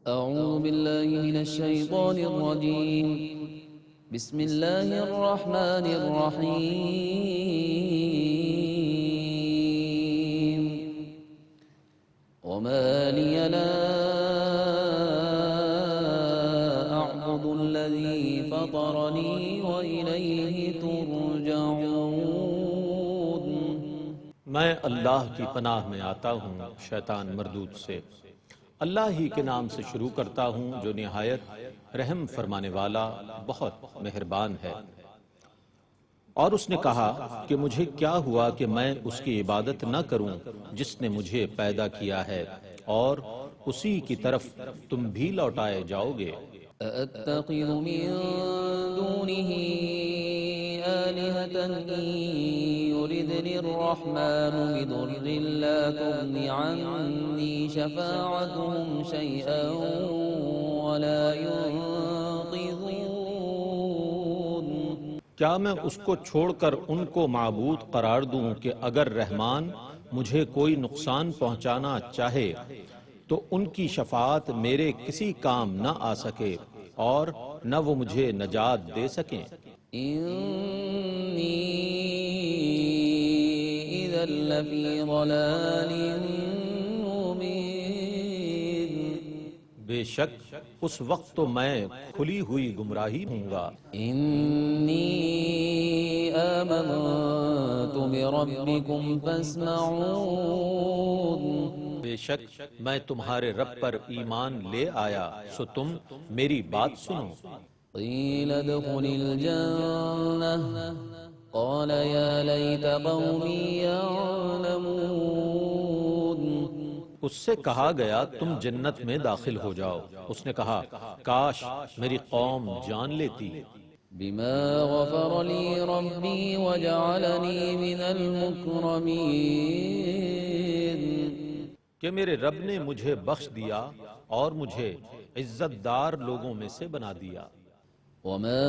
أعوذ بالله من الشيطان الرجيم بسم الله الرحمن الرحيم وما لي لا أعبد الذي فطرني وإليه ترجعون۔ میں اللہ کی پناہ میں آتا ہوں شیطان مردود سے۔ اللہ ہی کے نام سے شروع کرتا ہوں جو نہایت رحم فرمانے والا بہت مہربان ہے۔ اور اس نے کہا کہ مجھے کیا ہوا کہ میں اس کی عبادت نہ کروں جس نے مجھے پیدا کیا ہے، اور اسی کی طرف تم بھی لوٹائے جاؤ گے۔ أَأَتَّخِذُ مِن دُونِهِ آلِهَةً إِن يُرِدْنِ الرَّحْمَنُ بِضُرٍّ لَّا تُغْنِ عَنِّي شَفَاعَتُهُمْ شَيْئًا وَلَا يُنقِذُونِ۔ کیا میں اس کو چھوڑ کر ان کو معبود قرار دوں کہ اگر رحمان مجھے کوئی نقصان پہنچانا چاہے تو ان کی شفاعت میرے کسی کام نہ آ سکے اور نہ وہ مجھے نجات دے سکیں۔ إِنِّي إِذًا لَّفِي ضَلَالٍ مُّبِينٍ۔ بے شک اس وقت تو میں کھلی ہوئی گمراہی ہوں گا۔ إِنِّي آمَنتُ بِرَبِّكُمْ فَاسْمَعُونِ۔ بے شک میں تمہارے رب پر ایمان لے آیا سو تم میری بات سنو۔ قِيلَ ادْخُلِ الْجَنَّةَ قَالَ يَا لَيْتَ قَوْمِي يَعْلَمُونَ۔ اس سے کہا گیا تم جنت میں داخل ہو جاؤ۔ اس نے کہا کاش میری قوم جان لیتی۔ بِمَا غَفَرَ لِي رَبِّي وَجَعَلَنِي مِنَ الْمُكْرَمِينَ۔ کہ میرے رب نے مجھے بخش دیا اور مجھے عزت دار لوگوں میں سے بنا دیا۔ وَمَا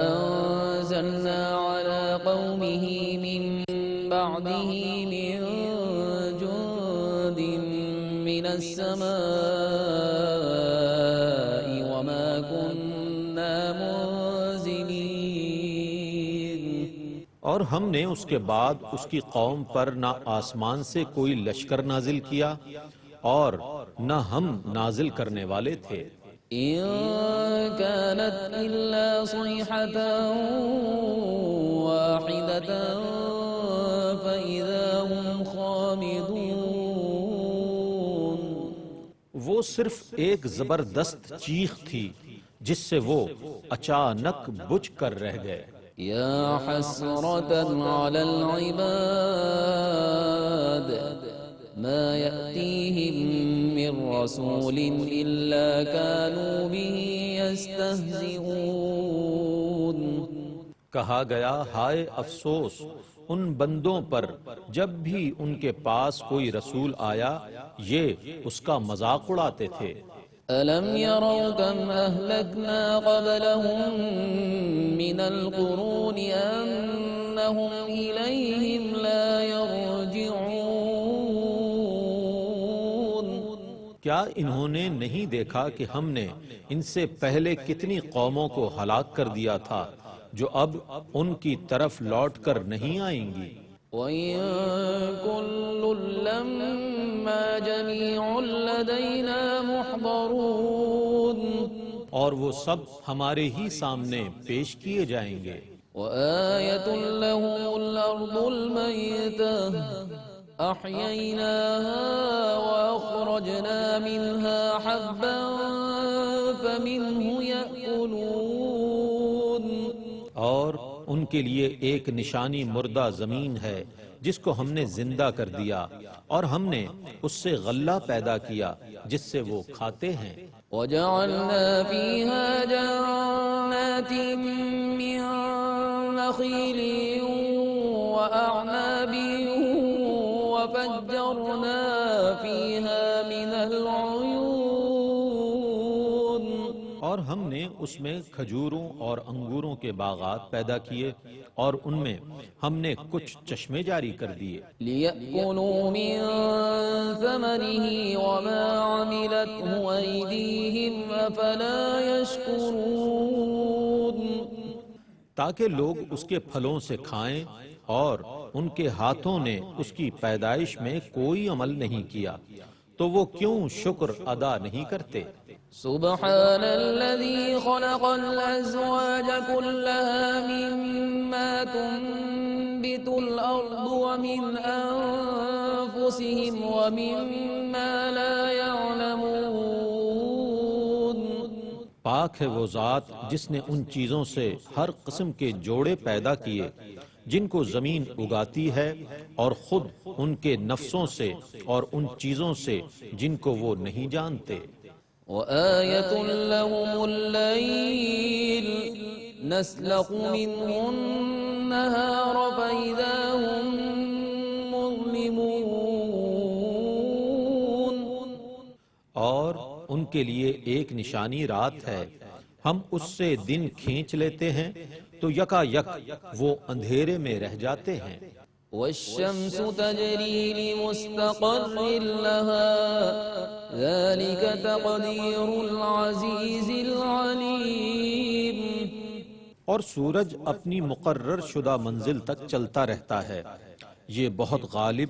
أَنزَلْنَا عَلَىٰ قَوْمِهِ مِن بَعْدِهِ مِن جُندٍ مِّنَ السَّمَاءِ وَمَا كُنَّا مُنزِلِينَ۔ اور ہم نے اس کے بعد اس کی قوم پر نہ آسمان سے کوئی لشکر نازل کیا اور نہ ہم نازل کرنے والے تھے۔ إِن كَانَتْ إِلَّا صَيْحَةً وَاحِدَةً فَإِذَا هُمْ خَامِدُونَ۔ وہ صرف ایک زبردست چیخ تھی جس سے وہ اچانک بجھ کر رہ گئے۔ يا حسرة على العباد ما يأتيهم من رسول إلا كانوا به يستهزئون۔ کہا گیا ہائے افسوس ان بندوں پر جب بھی ان کے پاس کوئی رسول آیا یہ اس کا مذاق اڑاتے تھے۔ أَلَمْ يَرَوْا كَمْ أَهْلَكْنَا قَبْلَهُمْ مِنَ الْقُرُونِ أَنَّهُمْ إِلَيْهِمْ لَا يَرْجِعُونَ۔ کیا انہوں نے نہیں دیکھا کہ ہم نے ان سے پہلے کتنی قوموں کو ہلاک کر دیا تھا جو اب ان کی طرف لوٹ کر نہیں آئیں گی۔ وَإِن كُلٌّ لَّمَّا جَمِيعٌ لَّدَيْنَا مُحْضَرُونَ۔ اور وہ سب ہمارے ہی سامنے پیش کیے جائیں گے۔ وَآيَةٌ لَّهُمُ الْأَرْضُ الْمَيْتَةُ أَحْيَيْنَاهَا وَأَخْرَجْنَا مِنْهَا حَبًّا فَمِنْهُ يَأْكُلُونَ۔ اور ان کے لیے ایک نشانی مردہ زمین ہے جس کو ہم نے زندہ کر دیا اور ہم نے اس سے غلہ پیدا کیا جس سے وہ کھاتے ہیں۔ وَجَعَلْنَا فِيهَا جَنَّاتٍ مِّن نَّخِيلٍ وَأَعْنَابٍ وَفَجَّرْنَا فِيهَا مِنَ الْعُيُونِ۔ اور ہم نے اس میں کھجوروں اور انگوروں کے باغات پیدا کیے اور ان میں ہم نے کچھ چشمے جاری کر دیے لِيَأْكُلُوا مِن ثَمَرِهِ وَمَا عَمِلَتْهُ أَيْدِيهِمْ أَفَلَا يَشْكُرُونَ تاکہ لوگ اس کے پھلوں سے کھائیں اور ان کے ہاتھوں نے اس کی پیدائش میں کوئی عمل نہیں کیا تو وہ کیوں شکر ادا نہیں کرتے سبحان الذي خلق الأزواج كلها مما تنبت الأرض ومن أنفسهم ومما لا يعلمون پاک ہے وہ ذات جس نے ان چیزوں سے ہر قسم کے جوڑے پیدا کیے جن کو زمین اگاتی ہے اور خود ان کے نفسوں سے اور ان چیزوں سے جن کو وہ نہیں جانتے وآية لهم الليل نسلخ منه النهار فإذا هم مظلمون اور ان کے لیے ایک نشانی رات ہے ہم اس سے دن کھینچ لیتے ہیں تو یکا یک وہ اندھیرے میں رہ جاتے ہیں والشمس تجري لمستقر لها ذلك تقدير العزيز العليم اور سورج اپنی مقرر شدہ منزل تک چلتا رہتا ہے یہ بہت غالب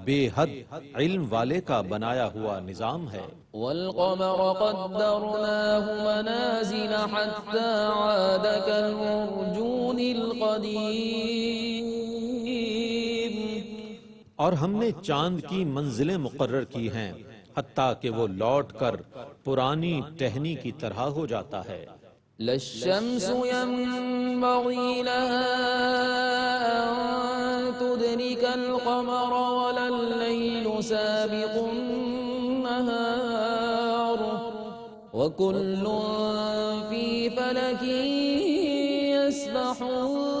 بے حد علم والے کا بنایا ہوا نظام ہے والقمر قدرناه منازل حتى عاد كالعرجون القديم اور ہم نے چاند کی منزلیں مقرر کی ہیں حتیٰ کہ وہ لوٹ کر پرانی ٹہنی کی طرح ہو جاتا ہے لا الشمس ينبغي لها أن تدرك القمر ولا الليل سابق النهار وكل في فلك يسبحون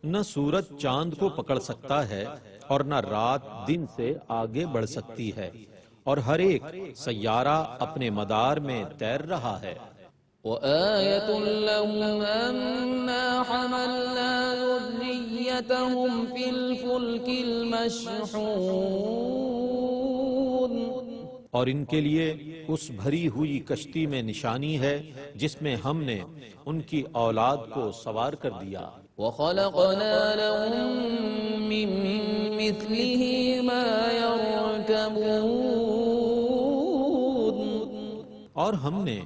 نہ سورج چاند کو پکڑ سکتا ہے اور نہ رات دن سے آگے بڑھ سکتی ہے اور ہر ایک سیارہ اپنے مدار میں تیر رہا ہے وآية لهم أنا حملنا ذريتهم في الفلك المشحون اور ان کے لیے اس بھری ہوئی کشتی میں نشانی ہے جس میں ہم نے ان کی اولاد کو سوار کر دیا وخلقنا لهم من مثله ما يركبون اور ہم نے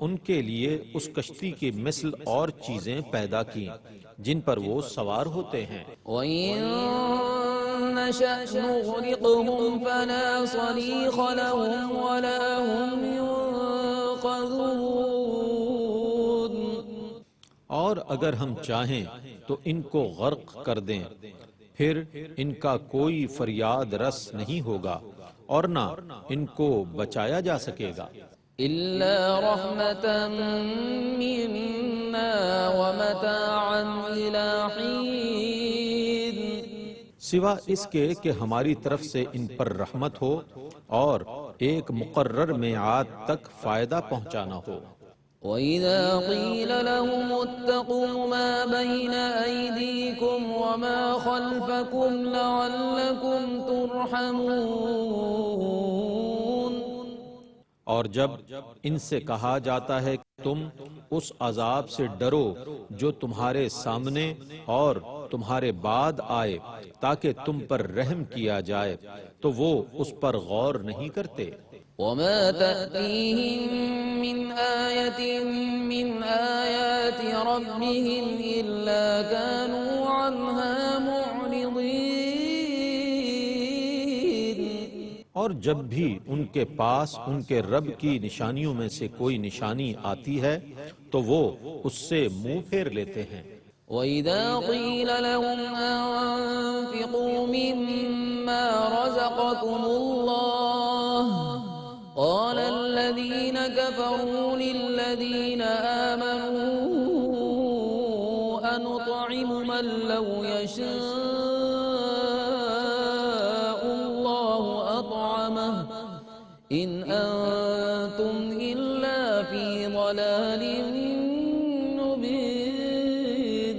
ان کے لیے اس کشتی کی مثل اور چیزیں پیدا کی جن پر وہ سوار ہوتے ہیں وَإِن نَّشَأْ نُغْرِقْهُمْ فَلَا صَرِيخَ لَهُمْ وَلَا هُمْ يُنقَذُونَ اور اگر ہم چاہیں تو ان کو غرق کر دیں پھر ان کا کوئی فریاد رس نہیں ہوگا اور نہ ان کو بچایا جا سکے گا إِلَّا رَحْمَةً مِّنَّا وَمَتَاعًا إِلَى حِينٍ سوا اس کے کہ ہماری طرف سے ان پر رحمت ہو اور ایک مقرر میعاد تک فائدہ پہنچانا ہو وَإِذَا قِيلَ لَهُمُ اتَّقُوا مَا بَيْنَ أَيْدِيكُمْ وَمَا خَلْفَكُمْ لَعَلَّكُمْ تُرْحَمُونَ اور جب ان سے کہا جاتا ہے کہ تم اس عذاب سے ڈرو جو تمہارے سامنے اور تمہارے بعد آئے تاکہ تم پر رحم کیا جائے تو وہ اس پر غور نہیں کرتے وَمَا تَأْتِيهِم مِّنْ آيَةٍ مِّنْ آيَاتِ رَبِّهِمْ إِلَّا كَانُوا عَنْهَا مُعْرِضِينَ اور جب بھی ان کے پاس ان کے رب کی نشانیوں میں سے کوئی نشانی آتی ہے تو وہ اس سے منہ پھیر لیتے ہیں وَإِذَا قِيلَ لَهُمْ أَنفِقُوا مِمَّا رَزَقَكُمُ اللَّهُ قَالَ الَّذِينَ كَفَرُوا لِلَّذِينَ آمَنُوا أَنُطْعِمُ مَن لَّوْ يَشَاءُ اللَّهُ أَطْعَمَهُ إن أنتم إلا في ضلال مبين.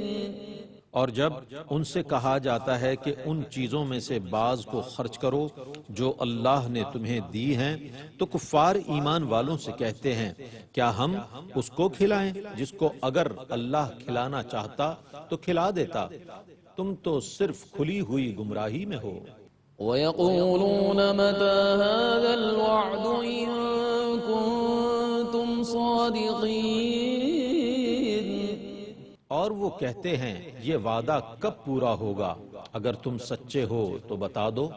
اور جب ان سے کہا جاتا ہے کہ ان چیزوں میں سے بعض کو خرچ کرو جو اللہ نے تمہیں دی ہیں، تو کفار ایمان والوں سے کہتے ہیں کیا ہم اس کو کھلائیں جس کو اگر اللہ کھلانا چاہتا تو کھلا دیتا؟ تم تو صرف کھلی ہوئی گمراہی میں ہو۔ ويقولون متى هذا الوعد إن كنتم صادقين. اور وہ کہتے ہیں یہ وعدہ کب پورا ہوگا؟ اگر تم سچے ہو تو بتا دو۔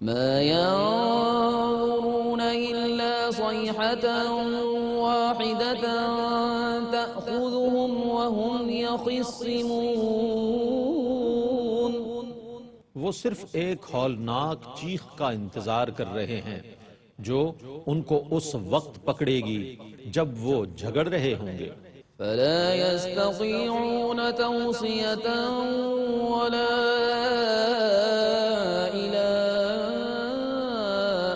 ما ينظرون إلا صيحة واحدة تأخذهم وهم يخصمون. وہ صرف ایک ہولناک چیخ کا انتظار کر رہے ہیں جو ان کو اس وقت پکڑے گی جب وہ جھگڑ رہے ہوں گے۔ فلا يستطيعون توصية ولا إلى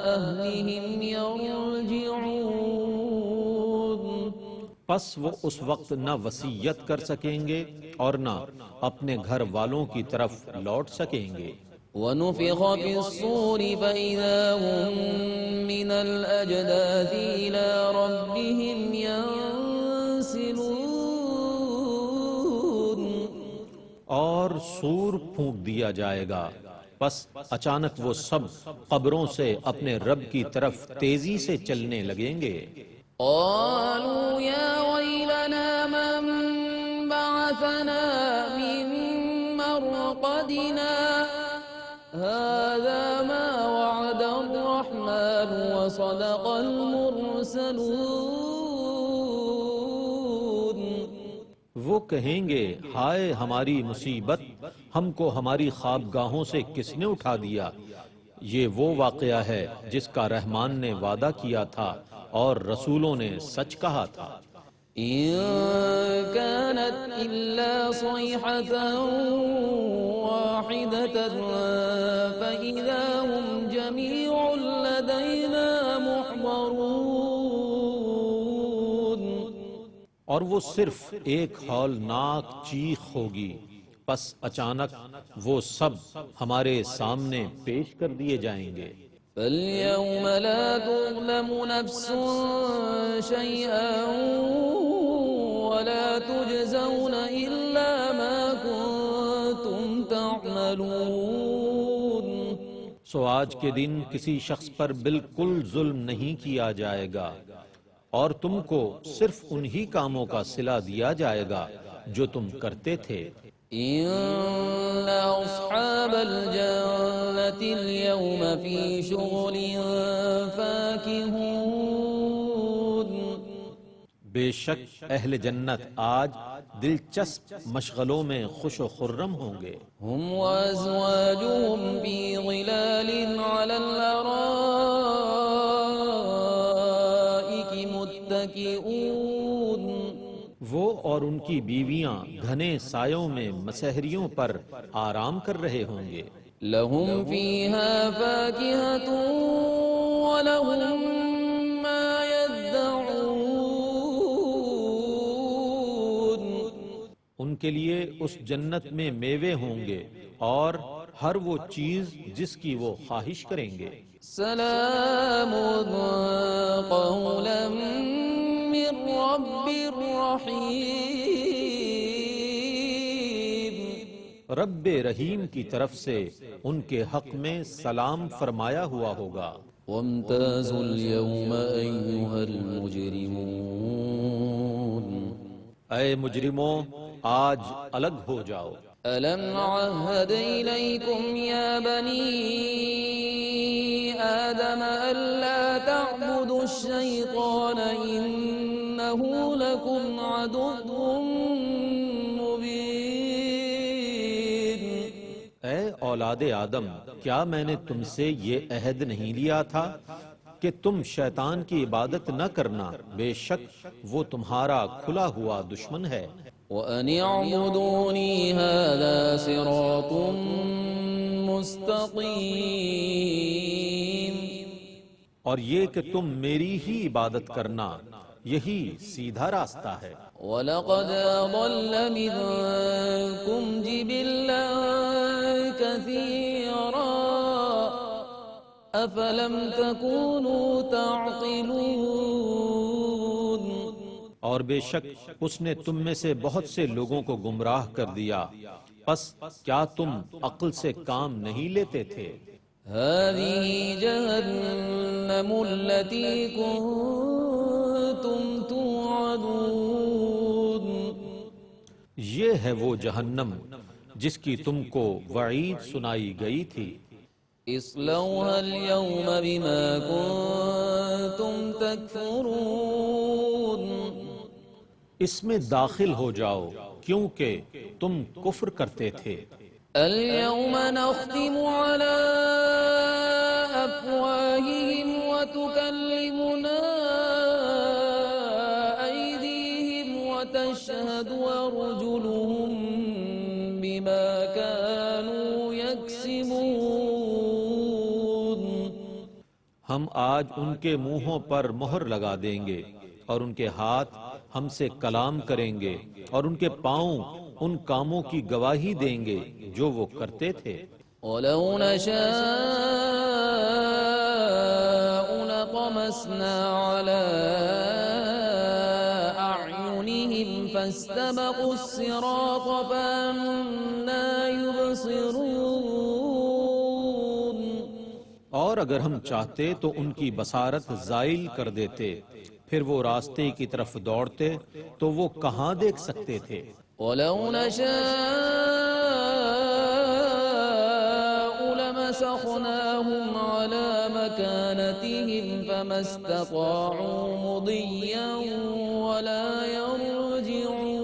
أهلهم يرجعون. پس وہ اس وقت نہ وصیت کر سکیں گے اور نہ اپنے گھر والوں کی طرف لوٹ سکیں گے۔ ونفخ في الصور فإذا هم من الأجداث إلى ربهم ينسلون. اور سور پھونک دیا جائے گا، پس اچانک وہ سب قبروں سے اپنے رب کی طرف تیزی سے چلنے لگیں گے۔ قالوا يا ويلنا من بعثنا من مرقدنا هذا ما وعد الرحمن وصدق المرسلون. وہ کہیں گے ہائے ہماری مصیبت، ہم کو ہماری خوابگاہوں سے کس نے اٹھا دیا؟ یہ وہ واقعہ ہے جس کا رحمان نے وعدہ کیا تھا اور رسولوں نے سچ کہا تھا۔ إن كانت إلا صيحة واحدة فإذا هم جميع لدينا محضرون. اور وہ صرف ایک ہولناک چیخ ہوگی، پس اچانک وہ سب ہمارے سامنے پیش کر دیے جائیں گے۔ فاليوم لا تظلم نفس شيئا ولا تجزون إلا ما كنتم تعملون. سو آج کے دن کسی شخص پر بالکل ظلم نہیں کیا جائے گا اور تم کو صرف انہی کاموں کا صلہ دیا جائے گا جو تم کرتے تھے۔ إن أصحاب الجنة اليوم في شغل فاكهون. بے شک اہل جنت آج دلچسپ مشغلوں میں خوش و خرم ہوں گے۔ هم وأزواجهم في ظلال على الأرائك متكئون. وہ اور ان کی بیویاں گھنے سایوں میں مسہریوں پر آرام کر رہے ہوں گے۔ لهم فيها فاكهة ولهم ما يدعون. ان کے لیے اس جنت میں میوے ہوں گے اور ہر وہ چیز جس کی وہ خواہش کریں گے۔ سلام قولا من رب رحیم. رب رحیم کی طرف سے ان کے حق میں سلام فرمایا ہوا ہوگا۔ وامتازوا اليوم أيها المجرمون. اے مجرموں آج الگ ہو جاؤ۔ ألم عهد إليكم يا بني آدم ألا تعبدوا الشيطان إنه لكم عدو مبين. اے اولاد آدم، کیا میں نے تم سے یہ عہد نہیں لیا تھا کہ تم شیطان کی عبادت نہ کرنا؟ بے شک وہ تمہارا کھلا ہوا دشمن ہے۔ وَأَنِ اعْبُدُونِي هَذَا صِرَاطٌ مُسْتَقِيمٌ. اور یہ کہ تم میری ہی عبادت کرنا، یہی سیدھا راستہ ہے۔ وَلَقَدْ أَضَلَّ مِنكُمْ جِبِلًّا كَثِيرًا أَفَلَمْ تَكُونُوا تَعْقِلُونَ۔ اور بے شک اس نے تم میں سے بہت سے لوگوں کو گمراہ کر دیا، پس کیا تم عقل سے کام نہیں لیتے تھے؟ هذه جهنم التي كنتم توعدون۔ یہ ہے وہ جہنم جس کی تم کو وعید سنائی گئی تھی۔ اصلوها اليوم بما كنتم تكفرون۔ اس میں داخل ہو جاؤ کیونکہ تم کفر کرتے تھے۔ اليوم نختم على أفواههم وتكلمنا أيديهم وتشهد أرجلهم بما كانوا يكسبون۔ ہم آج ان کے منہوں پر مہر لگا دیں گے اور ان کے ہاتھ ہم سے کلام کریں گے اور ان کے پاؤں ان کاموں کی گواہی دیں گے جو وہ کرتے تھے۔ وَلَوْ نَشَاءُ لَطَمَسْنَا عَلَىٰ أَعْيُنِهِمْ فَاسْتَبَقُوا الصِّرَاطَ فَأَنَّىٰ يُبْصِرُونَ۔ اور اگر ہم چاہتے تو ان کی بصارت زائل کر دیتے، پھر وہ راستے کی طرف دوڑتے تو وہ کہاں دیکھ سکتے تھے؟ وَلَوْ نَشَاءُ لَمَسَخْنَاهُمْ عَلَىٰ مَكَانَتِهِمْ فَمَا اسْتَطَاعُوا مُضِيًّا وَلَا يَرْجِعُونَ۔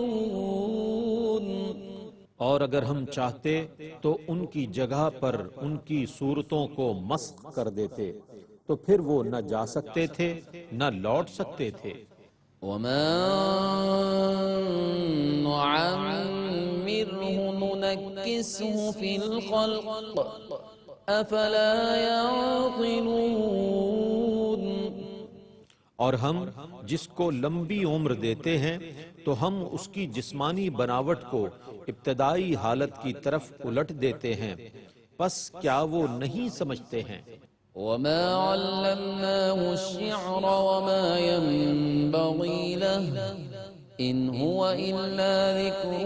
اور اگر ہم چاہتے تو ان کی جگہ پر ان کی صورتوں کو مسخ کر دیتے، تو پھر وہ نہ جا سکتے تھے نہ لوٹ سکتے تھے۔ وَمَا نُعَمِّرْهُ نُنَكِّسْهُ فِي الْخَلْقِ أَفَلَا يَعْقِلُونَ۔ اور ہم جس کو لمبی عمر دیتے ہیں تو ہم اس کی جسمانی بناوٹ کو ابتدائی حالت کی طرف الٹ دیتے ہیں، پس کیا وہ نہیں سمجھتے ہیں؟ وَمَا عَلَّمْنَاهُ الشِّعْرَ وَمَا يَنبَغِي لَهُ إِنْ هُوَ إِلَّا ذِكْرٌ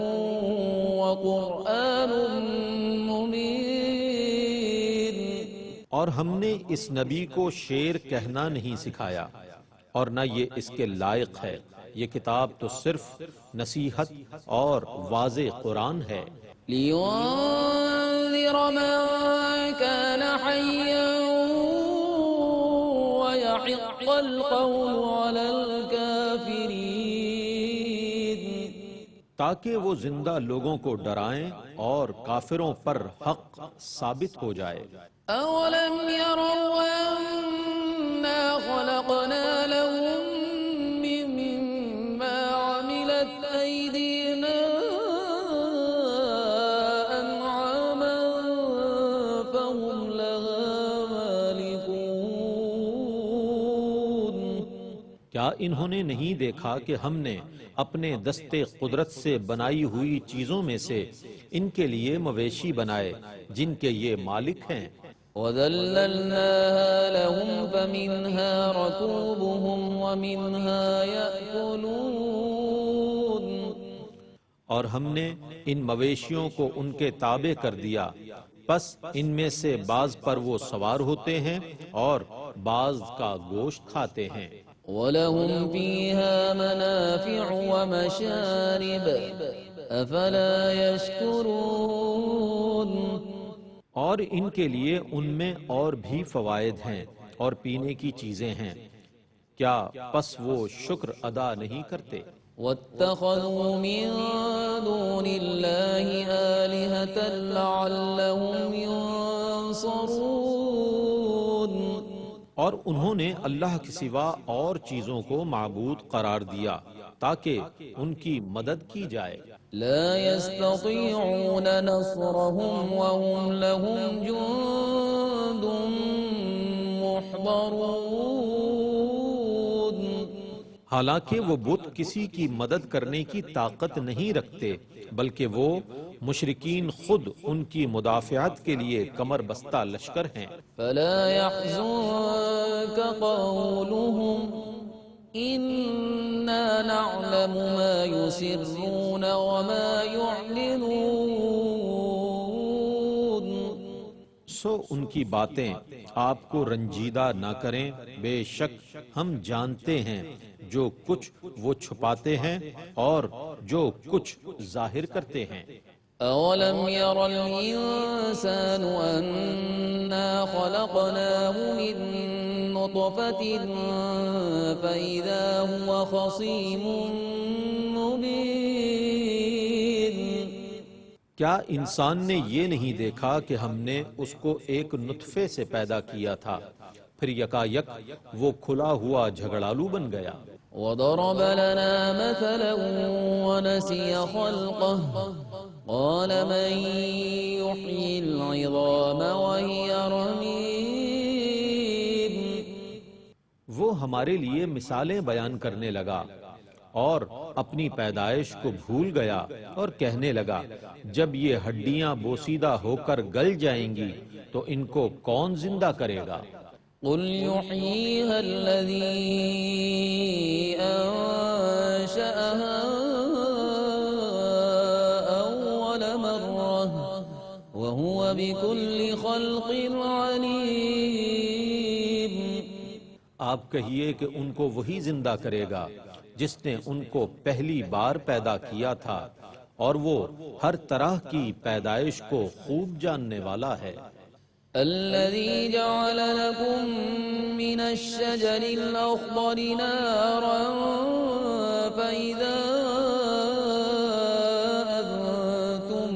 وَقُرْآنٌ مُّبِينٌ۔ اور ہم نے اس نبی کو شعر کہنا نہیں سکھایا اور نہ یہ اس کے لائق ہے، یہ کتاب تو صرف نصیحت اور واضح قرآن ہے۔ لِيُنذِرَ مَن كَانَ حَيًّا وَيَحِقَّ الْقَوْلُ عَلَى الْكَافِرِينَ۔ تاکہ وہ زندہ لوگوں کو ڈرائیں اور کافروں پر حق ثابت ہو جائے۔ أَوَلَمْ يَرَوْا أَنَّا خَلَقْنَا لَهُم مِّمَّا عَمِلَتْ أَيْدِينَا أَنْعَامًا فَهُمْ لَهَا مَالِكُونَ۔ کیا انہوں نے نہیں دیکھا کہ ہم نے اپنے دستے قدرت سے بنائی ہوئی چیزوں میں سے ان کے لیے مویشی بنائے جن کے یہ مالک ہیں؟ وَذَلَّلْنَاهَا لَهُمْ فَمِنْهَا رَكُوبُهُمْ وَمِنْهَا يَأْكُلُونَ۔ اور ہم نے ان مویشیوں کو ان کے تابع کر دیا، پس ان میں سے بعض پر وہ سوار ہوتے ہیں اور بعض کا گوشت کھاتے ہیں۔ وَلَهُمْ فِيهَا مَنَافِعُ وَمَشَارِبُ أَفَلَا يَشْكُرُونَ۔ اور ان کے لیے ان میں اور بھی فوائد ہیں اور پینے کی چیزیں ہیں، کیا پس وہ شکر ادا نہیں کرتے؟ وَاتَّخَذُوا مِن دُونِ اللَّهِ آلِهَةً لَعَلَّهُمْ يُنصَرُونَ۔ اور انہوں نے اللہ کے سوا اور چیزوں کو معبود قرار دیا تاکہ ان کی مدد کی جائے۔ لا يستطيعون نصرهم وهم لهم جند يحضرون حالانکہ وہ بت کسی کی مدد کرنے کی طاقت نہیں رکھتے، بلکہ وہ مشرکین خود ان کی مدافعت کے لیے کمر بستہ لشکر ہیں۔ فلا يحزنك قولهم إنا نعلم ما يسرون وما يعلنون سو ان کی باتیں آپ کو رنجیدہ نہ کریں، بے شک ہم جانتے ہیں جو کچھ وہ چھپاتے ہیں اور جو کچھ ظاہر کرتے ہیں۔ أولم ير الإنسان أنا خلقناه من نطفة فإذا هو خصيم مبين کیا انسان نے یہ نہیں دیکھا کہ ہم نے اس کو ایک نطفے سے پیدا کیا تھا، پھر یکایک وہ کھلا ہوا جھگڑالو بن گیا۔ وضرب لنا مثلا ونسي خلقه قال من يحيي العظام وهي رميم وہ ہمارے لیے مثالیں بیان کرنے لگا اور اپنی پیدائش کو بھول گیا اور کہنے لگا جب یہ ہڈیاں بوسیدہ ہو کر گل جائیں گی تو ان کو کون زندہ کرے گا؟ قل يحييها الذي أنشأها أول مرة وهو بكل خلق عليم آپ کہیے کہ ان کو وہی زندہ کرے گا جس نے ان کو پہلی بار پیدا کیا تھا، اور وہ ہر طرح کی پیدائش کو خوب جاننے والا ہے۔ الذي جعل لكم من الشجر الأخضر نارا فإذا أنتم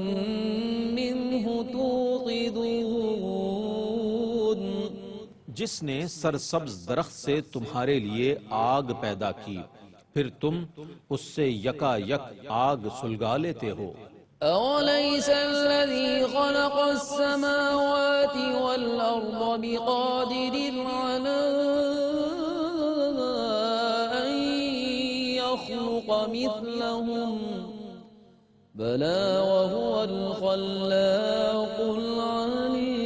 منه توقدون جس نے سرسبز درخت سے تمہارے لیے آگ پیدا کی، پھر تم اس سے یکا یک آگ سلگا لیتے ہو۔ أوليس الذي خلق السماوات والأرض بقادر على أن يخلق مثلهم بلى وهو الخلاق العليم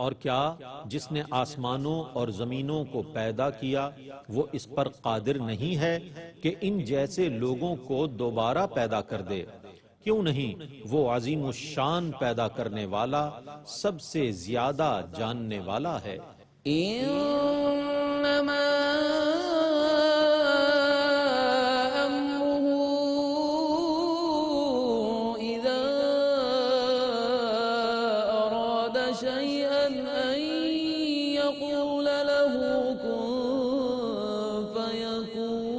اور کیا جس نے آسمانوں اور زمینوں کو پیدا کیا وہ اس پر قادر نہیں ہے کہ ان جیسے لوگوں کو دوبارہ پیدا کر دے؟ کیوں نہیں، وہ عظیم الشان پیدا کرنے والا، سب سے زیادہ جاننے والا ہے۔ إنما أمره إذا أراد شيئا أن يقول له كن فيكون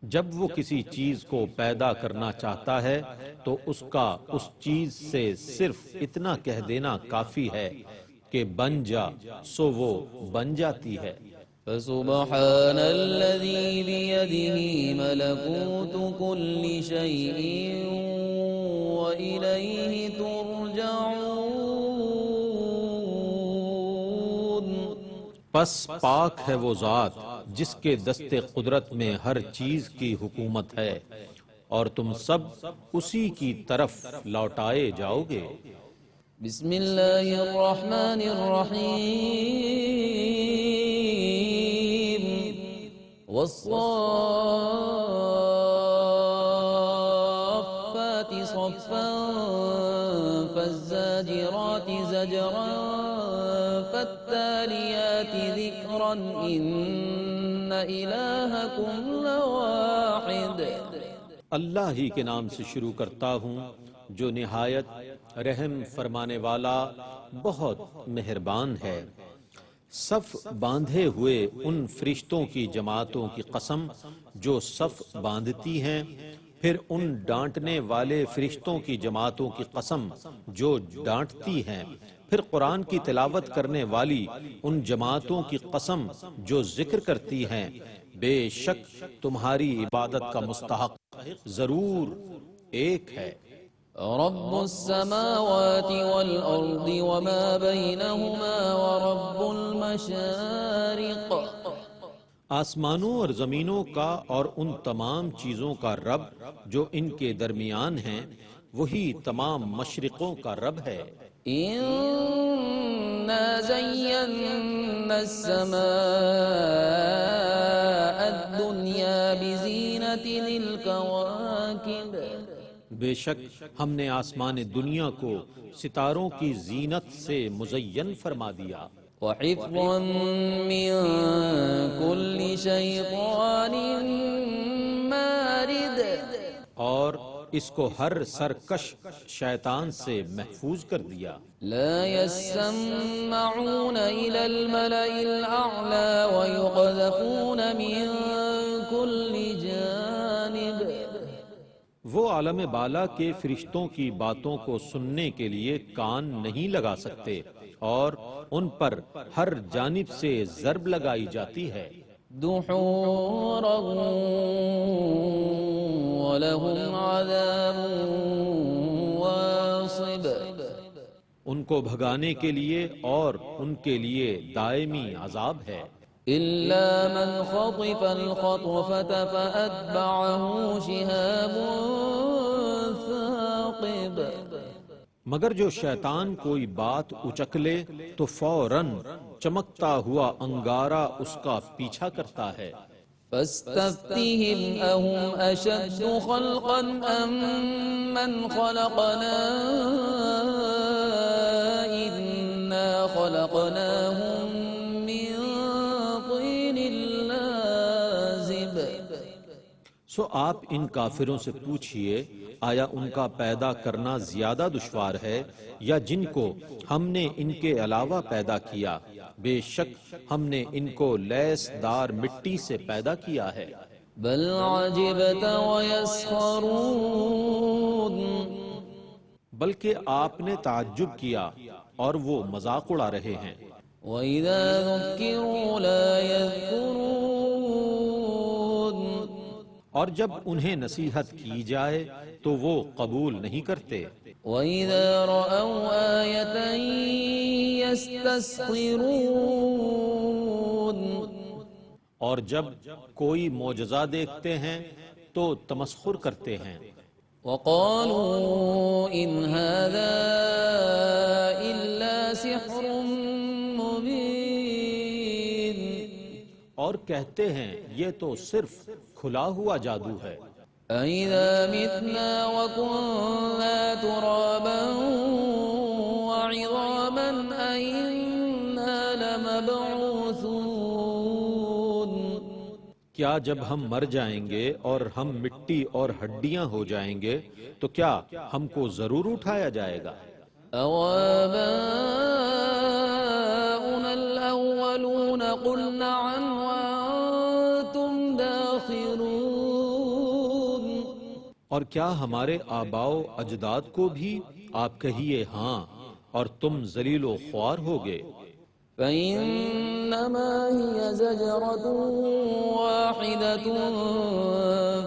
جب وہ کسی چیز کو پیدا کرنا چاہتا ہے تو اس کا اس چیز سے صرف اتنا کہہ دینا کافی ہے کہ بن جا، سو وہ بن جاتی ہے۔ فسبحان الذي بيده ملكوت كل شيء وإليه ترجعون پس پاک ہے وہ ذات جس کے دست قدرت میں ہر چیز کی حکومت ہے، اور تم سب اسی کی طرف لوٹائے جاؤ گے۔ بسم اللہ الرحمن الرحیم والصافات صفا فالزاجرات زجرا فالتاليات ذکرا ان الہکم لواحد۔ اللہ ہی کے نام سے شروع کرتا ہوں جو نہایت رحم فرمانے والا بہت مہربان ہے۔ صف باندھے ہوئے ان فرشتوں کی جماعتوں کی قسم جو صف باندھتی ہیں، پھر ان ڈانٹنے والے فرشتوں کی جماعتوں کی قسم جو ڈانٹتی ہیں، پھر قرآن کی تلاوت کرنے والی ان جماعتوں کی قسم جو ذکر کرتی ہیں۔ بے شک تمہاری عبادت کا مستحق ضرور ایک ہے۔ رب السماوات والأرض وما بينهما ورب المشارق آسمانوں اور زمینوں کا اور ان تمام چیزوں کا رب جو ان کے درمیان ہیں وہی تمام مشرقوں کا رب ہے۔ إنا زينا السماء الدنيا بزينة الكواكب بے شک ہم نے آسمان دنیا کو ستاروں کی زینت سے مزین فرما دیا، وحفظا من كل شيطان مارد اور اس کو ہر سرکش شیطان سے محفوظ کر دیا۔ لا يسمعون إلى الملأ الأعلى ويقذفون من كل جانب وہ عالم بالا کے فرشتوں کی باتوں کو سننے کے لیے کان نہیں لگا سکتے اور ان پر ہر جانب سے ضرب لگائی جاتی ہے۔ دحورا ولهم عذاب واصب ان کو بھگانے کے لیے اور ان کے لیے دائمی عذاب ہے۔ إلا من خطف الخطفة فأتبعه شهاب ثاقب مگر جو شیطان کوئی بات اچک لے تو فوراً چمکتا ہوا انگارہ اس کا پیچھا کرتا ہے۔ فاستفتهم أهم أشد خلقا أم من خلقنا إنا خلقناهم من طين لازب سو آپ ان کافروں سے پوچھئے آیا ان کا پیدا کرنا زیادہ دشوار ہے یا جن کو ہم نے ان کے علاوہ پیدا کیا؟ بے شک ہم نے ان کو لیس دار مٹی سے پیدا کیا ہے۔ بل عجبت ويسخرون بلکہ آپ نے تعجب کیا اور وہ مذاق اڑا رہے ہیں۔ وإذا ذكروا لا يذكرون اور جب انہیں نصیحت کی جائے تو وہ قبول نہیں کرتے۔ وإذا رأوا آية يستسخرون اور جب کوئی معجزہ دیکھتے ہیں تو تمسخر کرتے ہیں۔ وقالوا إن هذا إلا سحر مبين اور کہتے ہیں یہ تو صرف کھلا ہوا جادو ہے۔ أَإِذَا مِتْنَا وَكُنَّا تُرَابًا وَعِظَامًا أَإِنَّا لَمَبْعُوثُونَ کیا جب ہم مر جائیں گے اور ہم مٹی اور ہڈیاں ہو جائیں گے تو کیا ہم کو ضرور اٹھایا جائے گا؟ أَوَآبَاؤُنَا الْأَوَّلُونَ قُلْ نَعَمْ وَأَنْتُمْ دَاخِرُونَ اور کیا ہمارے آباء و اجداد کو بھی؟ آپ کہیے ہاں اور تم ذلیل و خوار ہوگے۔ فإنما هي زجرة واحدة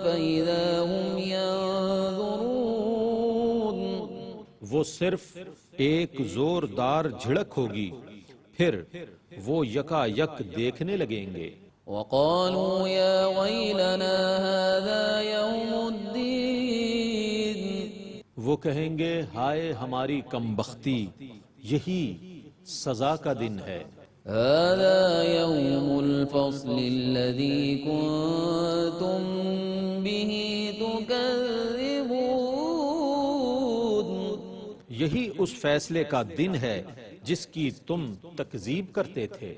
فإذا هم ينظرون وہ صرف ایک زوردار جھڑک ہوگی پھر وہ یکا یک دیکھنے لگیں گے۔ وقالوا يا ويلنا هذا يوم الدين وہ کہیں گے ہائے ہماری کمبختی، یہی سزا کا دن ہے۔ هذا يوم الفصل الذي كنتم به تكذبون یہی اس فیصلے کا دن ہے جس کی تم تکذیب کرتے تھے۔